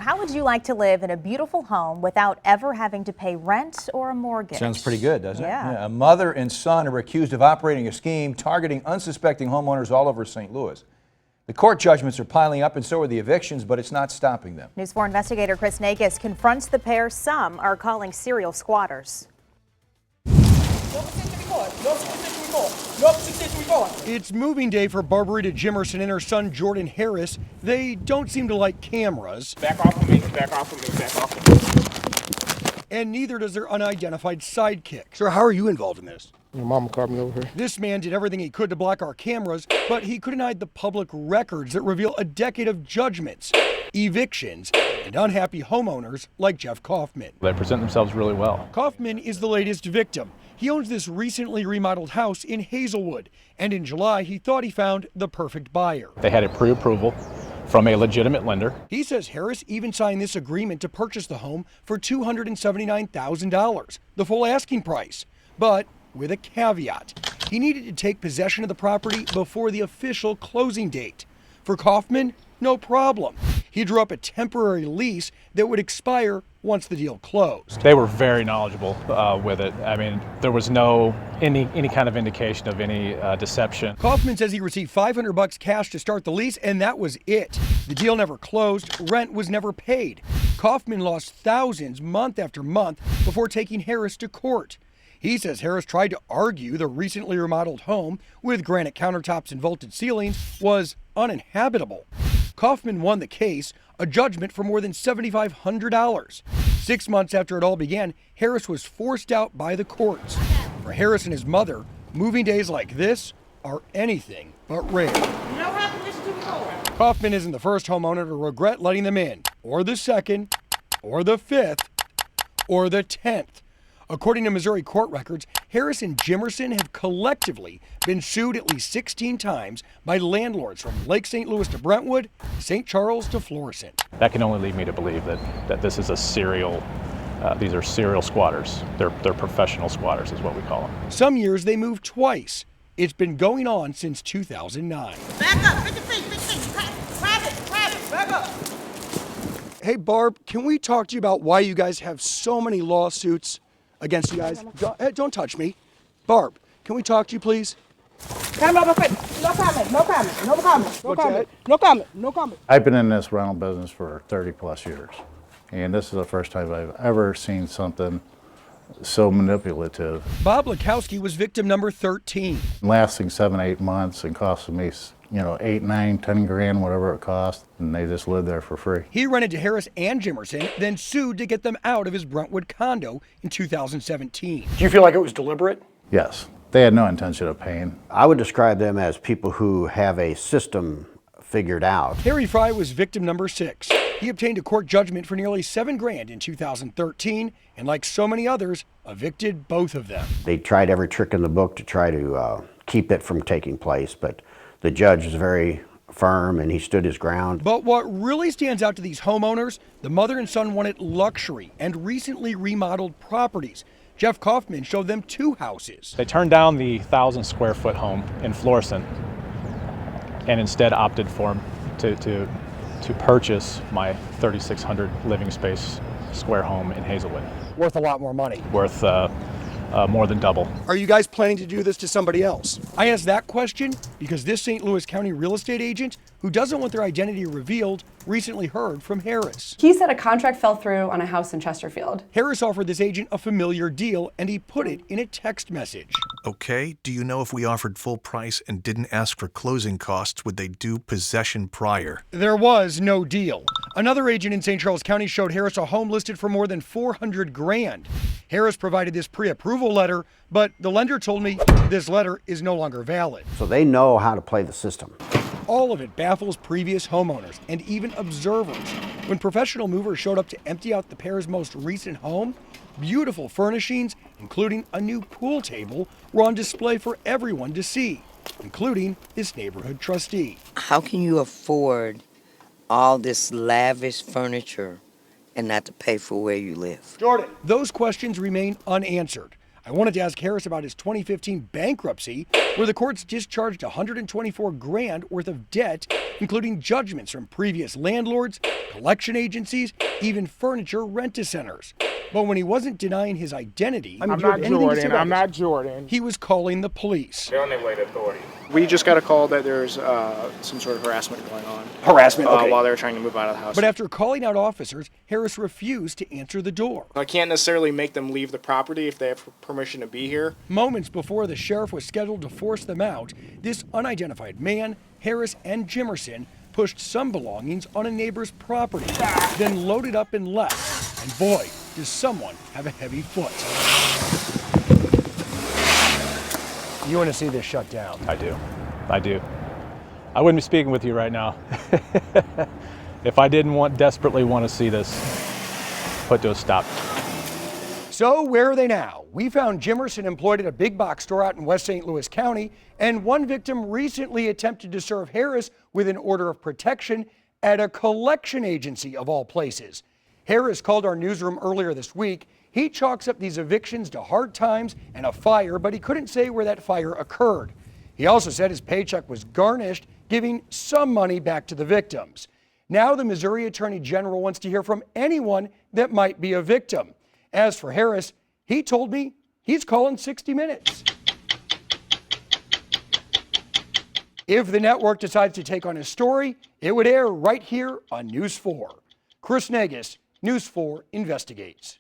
How would you like to live in a beautiful home without ever having to pay rent or a mortgage? Sounds pretty good, doesn't it? Yeah. A mother and son are accused of operating a scheme targeting unsuspecting homeowners all over St. Louis. The court judgments are piling up and so are the evictions, but it's not stopping them. News 4 investigator Chris Nakis confronts the pair some are calling serial squatters. It's moving day for Barbarita Jimerson and her son Jordan Harris. They don't seem to like cameras. Back off of me, back off of me, back off of me. And neither does their unidentified sidekick. Sir, how are you involved in this? My mama called me over here. This man did everything he could to block our cameras, but he couldn't hide the public records that reveal a decade of judgments, evictions, and unhappy homeowners like Jeff Kaufman. They present themselves really well. Kaufman is the latest victim. He owns this recently remodeled house in Hazelwood, and in July he thought he found the perfect buyer. They had a pre-approval from a legitimate lender. He says Harris even signed this agreement to purchase the home for $279,000, the full asking price, but with a caveat. He needed to take possession of the property before the official closing date. For Kaufman, no problem. He drew up a temporary lease that would expire once the deal closed. They were very knowledgeable with it. I mean, there was no any kind of indication of any deception. Kaufman says he received $500 cash to start the lease, and that was it. The deal never closed. Rent was never paid. Kaufman lost thousands month after month before taking Harris to court. He says Harris tried to argue the recently remodeled home with granite countertops and vaulted ceilings was uninhabitable. Kaufman won the case, a judgment for more than $7,500. 6 months after it all began, Harris was forced out by the courts. For Harris and his mother, moving days like this are anything but rare. Kaufman isn't the first homeowner to regret letting them in, or the second, or the fifth, or the 10th. According to Missouri court records, Harris and Jimerson have collectively been sued at least 16 times by landlords from Lake St. Louis to Brentwood, St. Charles to Florissant. That can only lead me to believe that this is a serial, these are serial squatters. They're professional squatters is what we call them. Some years they moved twice. It's been going on since 2009. Back up, 50 feet, private, back up. Hey Barb, can we talk to you about why you guys have so many lawsuits against you guys? Don't touch me. Barb, can we talk to you, please? No comment. I've been in this rental business for 30 plus years, and this is the first time I've ever seen something so manipulative. Bob Lakowski was victim number 13. Lasting 7-8 months and costing me, 8, 9, 10 grand, whatever it cost, and they just lived there for free. He rented to Harris and Jimerson, then sued to get them out of his Brentwood condo in 2017. Do you feel like it was deliberate? Yes, they had no intention of paying. I would describe them as people who have a system figured out. Harry Fry was victim number 6. He obtained a court judgment for nearly $7 grand in 2013, and like so many others, evicted both of them. They tried every trick in the book to try to keep it from taking place, but the judge was very firm and he stood his ground. But what really stands out to these homeowners, the mother and son wanted luxury and recently remodeled properties. Jeff Kaufman showed them 2 houses. They turned down the 1,000 square foot home in Florissant and instead opted for to purchase my 3,600 living space square home in Hazelwood. Worth a lot more money. Worth more than double. Are you guys planning to do this to somebody else? I asked that question because this St. Louis County real estate agent, who doesn't want their identity revealed, recently heard from Harris. He said a contract fell through on a house in Chesterfield. Harris offered this agent a familiar deal, and he put it in a text message. Okay, do you know if we offered full price and didn't ask for closing costs, would they do possession prior? There was no deal. Another agent in St. Charles County showed Harris a home listed for more than $400 grand. Harris provided this pre-approval letter, but the lender told me this letter is no longer valid. So they know how to play the system. All of it baffles previous homeowners and even observers. When professional movers showed up to empty out the pair's most recent home, beautiful furnishings, including a new pool table, were on display for everyone to see, including this neighborhood trustee. How can you afford all this lavish furniture and not to pay for where you live? Jordan. Those questions remain unanswered. I wanted to ask Harris about his 2015 bankruptcy, where the courts discharged $124,000 worth of debt, including judgments from previous landlords, collection agencies, even furniture rent-a-centers. But when he wasn't denying his identity, I'm not Jordan. I'm not Jordan. he was calling the police. They're on their way to authorities. We just got a call that there's some sort of harassment going on. Harassment, okay. While they were trying to move out of the house. But after calling out officers, Harris refused to answer the door. I can't necessarily make them leave the property if they have permission to be here. Moments before the sheriff was scheduled to force them out, this unidentified man, Harris and Jimerson, pushed some belongings on a neighbor's property, then loaded up and left. And boy, does someone have a heavy foot. You want to see this shut down? I do. I do. I wouldn't be speaking with you right now if I didn't desperately want to see this put to a stop. So where are they now? We found Jimerson employed at a big box store out in West St. Louis County, and one victim recently attempted to serve Harris with an order of protection at a collection agency of all places. Harris called our newsroom earlier this week. He chalks up these evictions to hard times and a fire, but he couldn't say where that fire occurred. He also said his paycheck was garnished, giving some money back to the victims. Now the Missouri Attorney General wants to hear from anyone that might be a victim. As for Harris, he told me he's calling 60 Minutes. If the network decides to take on his story, it would air right here on News 4. Chris Negus, News 4 Investigates.